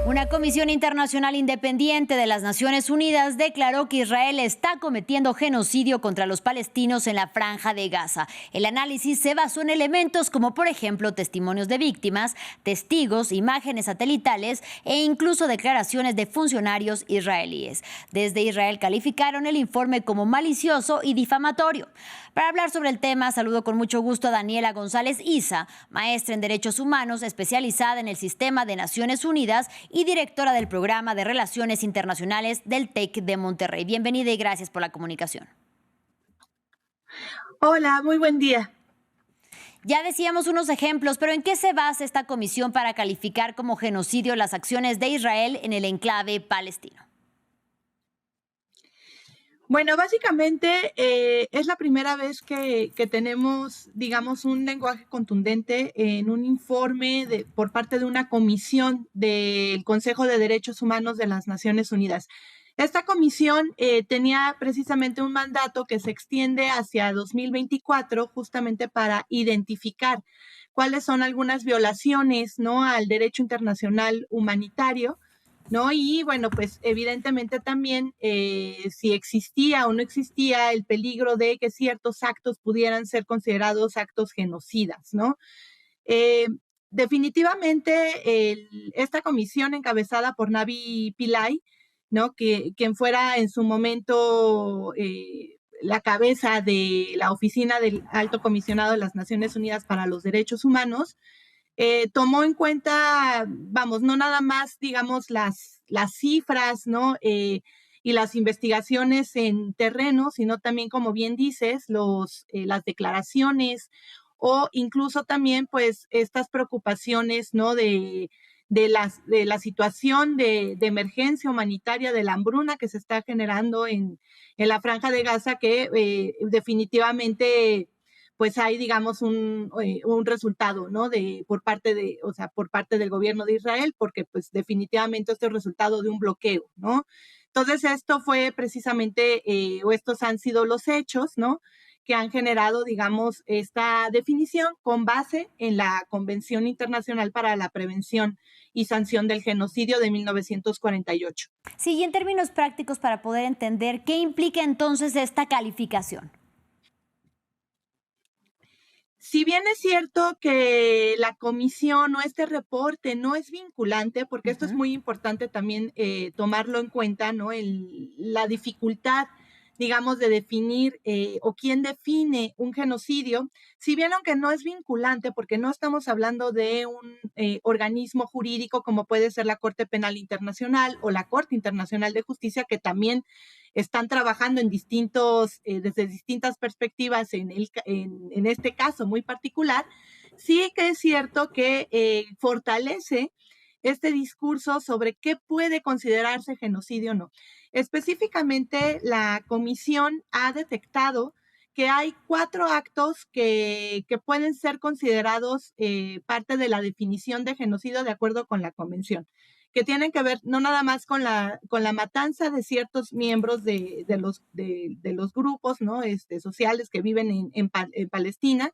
Una comisión internacional independiente de las Naciones Unidas declaró que Israel está cometiendo genocidio contra los palestinos en la Franja de Gaza. El análisis se basó en elementos como, por ejemplo, testimonios de víctimas, testigos, imágenes satelitales e incluso declaraciones de funcionarios israelíes. Desde Israel calificaron el informe como malicioso y difamatorio. Para hablar sobre el tema, saludo con mucho gusto a Daniela González Isa, maestra en Derechos Humanos, especializada en el Sistema de Naciones Unidas y directora del Programa de Relaciones Internacionales del TEC de Monterrey. Bienvenida y gracias por la comunicación. Hola, muy buen día. Ya decíamos unos ejemplos, pero ¿en qué se basa esta comisión para calificar como genocidio las acciones de Israel en el enclave palestino? Bueno, básicamente es la primera vez que tenemos, digamos, un lenguaje contundente en un informe por parte de una comisión del Consejo de Derechos Humanos de las Naciones Unidas. Esta comisión tenía precisamente un mandato que se extiende hacia 2024 justamente para identificar cuáles son algunas violaciones, ¿no?, al derecho internacional humanitario, ¿no? Y bueno, pues evidentemente también si existía o no existía el peligro de que ciertos actos pudieran ser considerados actos genocidas, ¿no? Eh, definitivamente esta comisión encabezada por Navi Pillay, ¿no?, quien fuera en su momento la cabeza de la Oficina del Alto Comisionado de las Naciones Unidas para los Derechos Humanos, tomó en cuenta, vamos, no nada más, digamos, las cifras, ¿no? Y las investigaciones en terreno, sino también, como bien dices, las declaraciones o incluso también, pues, estas preocupaciones, ¿no?, de la situación de emergencia humanitaria, de la hambruna que se está generando en la Franja de Gaza, que definitivamente pues hay, digamos, un resultado, ¿no?, por parte del gobierno de Israel, porque pues definitivamente esto es resultado de un bloqueo, ¿no? Entonces esto fue precisamente, o estos han sido los hechos, ¿no?, que han generado, digamos, esta definición con base en la Convención Internacional para la Prevención y Sanción del Genocidio de 1948. Sí, y en términos prácticos, para poder entender, ¿qué implica entonces esta calificación? Si bien es cierto que la comisión o este reporte no es vinculante, porque esto es muy importante también tomarlo en cuenta, ¿no? La dificultad, digamos, de definir o quién define un genocidio, si bien aunque no es vinculante, porque no estamos hablando de un organismo jurídico como puede ser la Corte Penal Internacional o la Corte Internacional de Justicia, que también están trabajando desde distintas perspectivas en este caso muy particular, sí que es cierto que fortalece este discurso sobre qué puede considerarse genocidio o no. Específicamente, la comisión ha detectado que hay 4 actos que pueden ser considerados parte de la definición de genocidio de acuerdo con la convención, que tienen que ver no nada más con la matanza de ciertos miembros de los grupos, ¿no?, sociales que viven en Palestina,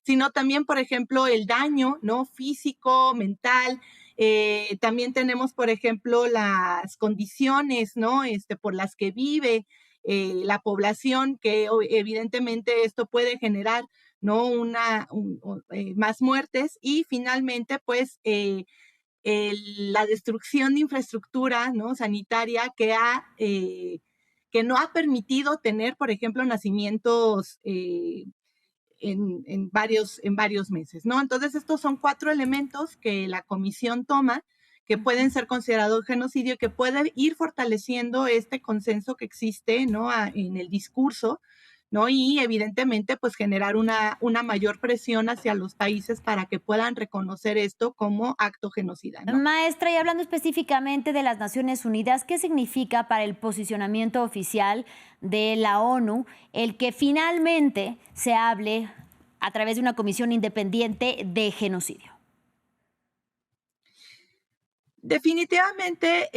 sino también, por ejemplo, el daño, ¿no?, físico, mental. También tenemos, por ejemplo, las condiciones, ¿no?, por las que vive la población, que evidentemente esto puede generar, ¿no?, más muertes. Y finalmente, pues, la destrucción de infraestructura, ¿no?, sanitaria que no ha permitido tener, por ejemplo, nacimientos en varios meses, ¿no? Entonces, estos son 4 elementos que la comisión toma, que pueden ser considerados genocidio y que pueden ir fortaleciendo este consenso que existe, ¿no?, en el discurso, ¿no? Y evidentemente, pues generar una mayor presión hacia los países para que puedan reconocer esto como acto genocida, ¿no? Maestra, y hablando específicamente de las Naciones Unidas, ¿qué significa para el posicionamiento oficial de la ONU el que finalmente se hable a través de una comisión independiente de genocidio? Definitivamente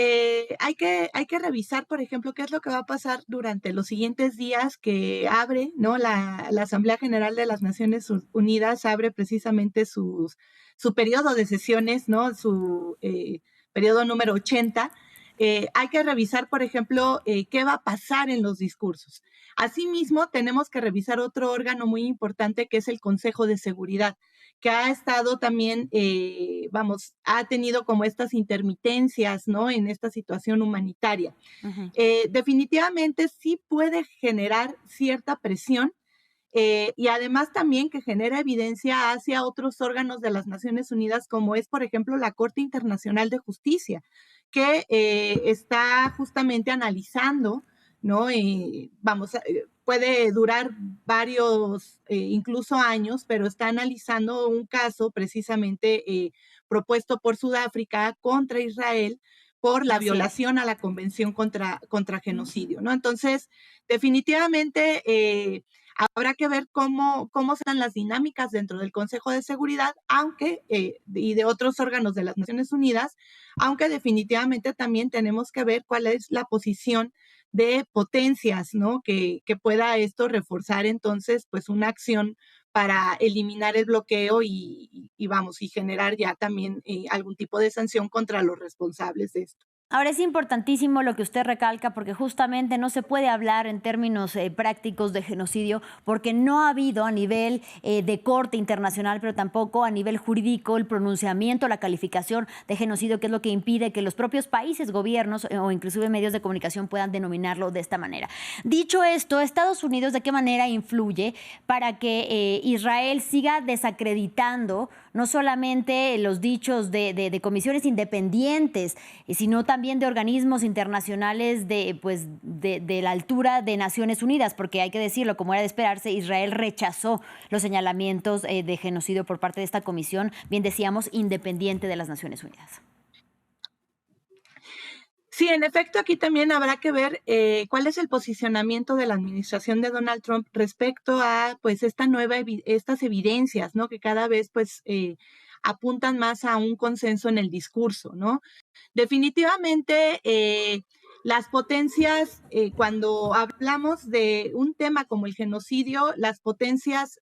hay que revisar, por ejemplo, qué es lo que va a pasar durante los siguientes días que abre, ¿no? La Asamblea General de las Naciones Unidas abre precisamente su periodo de sesiones, ¿no? Su periodo número 80. Hay que revisar, por ejemplo, qué va a pasar en los discursos. Asimismo, tenemos que revisar otro órgano muy importante que es el Consejo de Seguridad, que ha estado también, ha tenido como estas intermitencias, ¿no? En esta situación humanitaria. Ujú. Definitivamente sí puede generar cierta presión y además también que genera evidencia hacia otros órganos de las Naciones Unidas, como es, por ejemplo, la Corte Internacional de Justicia, que está justamente analizando, ¿no? Puede durar varios, incluso años, pero está analizando un caso precisamente propuesto por Sudáfrica contra Israel por la Así es. violación a la Convención contra Genocidio, ¿no? Entonces, definitivamente habrá que ver cómo serán las dinámicas dentro del Consejo de Seguridad, y de otros órganos de las Naciones Unidas, aunque definitivamente también tenemos que ver cuál es la posición de potencias, ¿no? Que pueda esto reforzar entonces, pues, una acción para eliminar el bloqueo y generar ya también algún tipo de sanción contra los responsables de esto. Ahora es importantísimo lo que usted recalca porque justamente no se puede hablar en términos prácticos de genocidio porque no ha habido a nivel de corte internacional, pero tampoco a nivel jurídico el pronunciamiento, la calificación de genocidio, que es lo que impide que los propios países, gobiernos o inclusive medios de comunicación puedan denominarlo de esta manera. Dicho esto, ¿Estados Unidos de qué manera influye para que Israel siga desacreditando no solamente los dichos de comisiones independientes, sino también de organismos internacionales de la altura de Naciones Unidas? Porque hay que decirlo, como era de esperarse, Israel rechazó los señalamientos de genocidio por parte de esta comisión, bien decíamos, independiente de las Naciones Unidas. Sí, en efecto, aquí también habrá que ver cuál es el posicionamiento de la administración de Donald Trump respecto a, pues, estas evidencias, ¿no? Que cada vez, pues, apuntan más a un consenso en el discurso, ¿no? Definitivamente, las potencias, cuando hablamos de un tema como el genocidio, las potencias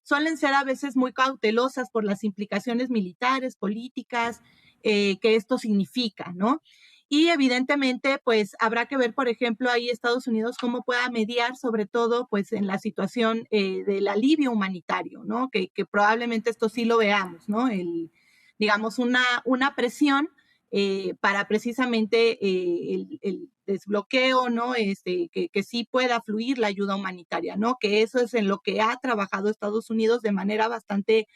suelen ser a veces muy cautelosas por las implicaciones militares, políticas, que esto significa, ¿no? Y evidentemente, pues habrá que ver, por ejemplo, ahí Estados Unidos cómo pueda mediar, sobre todo, pues en la situación del alivio humanitario, ¿no? Que probablemente esto sí lo veamos, ¿no? Digamos, una presión para precisamente el desbloqueo, ¿no? Que sí pueda fluir la ayuda humanitaria, ¿no? Que eso es en lo que ha trabajado Estados Unidos de manera bastante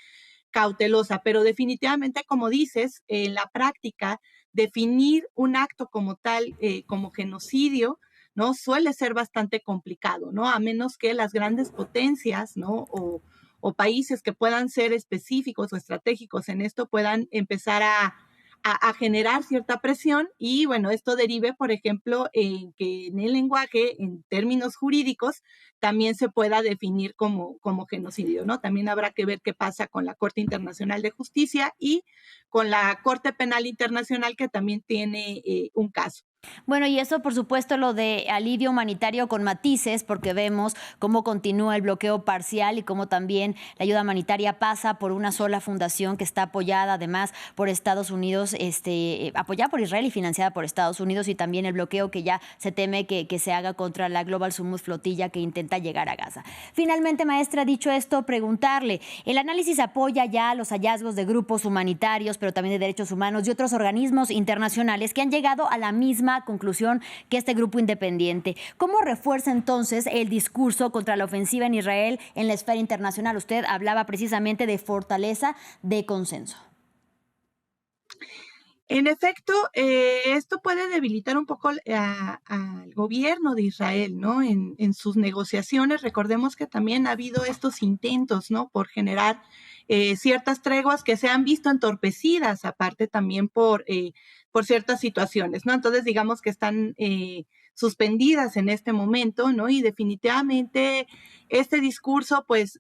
cautelosa, pero definitivamente, como dices, en la práctica, definir un acto como tal, como genocidio, ¿no? Suele ser bastante complicado, ¿no? A menos que las grandes potencias, ¿no? O países que puedan ser específicos o estratégicos en esto puedan empezar a generar cierta presión y bueno, esto derive, por ejemplo, en que en el lenguaje, en términos jurídicos, también se pueda definir como genocidio, ¿no? También habrá que ver qué pasa con la Corte Internacional de Justicia y con la Corte Penal Internacional, que también tiene un caso. Bueno, y eso, por supuesto, lo de alivio humanitario con matices, porque vemos cómo continúa el bloqueo parcial y cómo también la ayuda humanitaria pasa por una sola fundación que está apoyada además por Estados Unidos, apoyada por Israel y financiada por Estados Unidos, y también el bloqueo que ya se teme que se haga contra la Global Summit Flotilla que intenta llegar a Gaza. Finalmente, maestra, dicho esto, preguntarle, el análisis apoya ya los hallazgos de grupos humanitarios, pero también de derechos humanos y otros organismos internacionales que han llegado a la misma conclusión que este grupo independiente. ¿Cómo refuerza entonces el discurso contra la ofensiva en Israel en la esfera internacional? Usted hablaba precisamente de fortaleza de consenso. En efecto, esto puede debilitar un poco al gobierno de Israel, ¿no? En sus negociaciones, recordemos que también ha habido estos intentos, ¿no? Por generar ciertas treguas que se han visto entorpecidas, aparte también por ciertas situaciones, ¿no? Entonces, digamos que están suspendidas en este momento, ¿no? Y definitivamente este discurso, pues,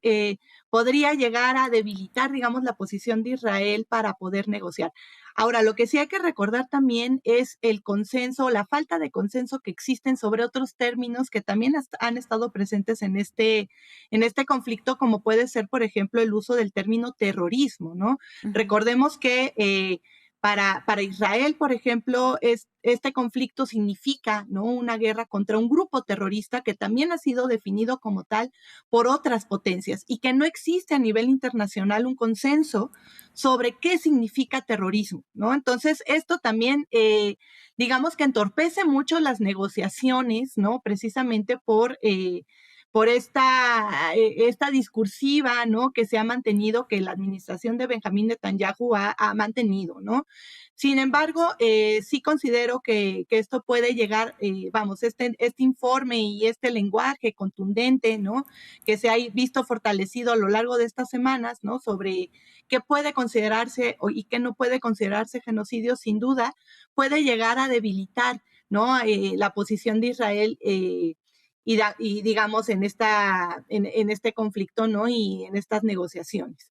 podría llegar a debilitar, digamos, la posición de Israel para poder negociar. Ahora, lo que sí hay que recordar también es el consenso, la falta de consenso que existen sobre otros términos que también han estado presentes en este conflicto, como puede ser, por ejemplo, el uso del término terrorismo, ¿no? Ujú. Recordemos que para Israel, por ejemplo, este conflicto significa, ¿no?, una guerra contra un grupo terrorista que también ha sido definido como tal por otras potencias y que no existe a nivel internacional un consenso sobre qué significa terrorismo, ¿no? Entonces, esto también, digamos que entorpece mucho las negociaciones, ¿no? Precisamente por esta discursiva, ¿no?, que se ha mantenido, que la administración de Benjamín Netanyahu ha mantenido, ¿no? Sin embargo, sí considero que esto puede llegar, vamos, este informe y este lenguaje contundente, ¿no?, que se ha visto fortalecido a lo largo de estas semanas, ¿no?, sobre qué puede considerarse y qué no puede considerarse genocidio, sin duda, puede llegar a debilitar, ¿no?, la posición de Israel, y digamos en este conflicto, ¿no?, y en estas negociaciones.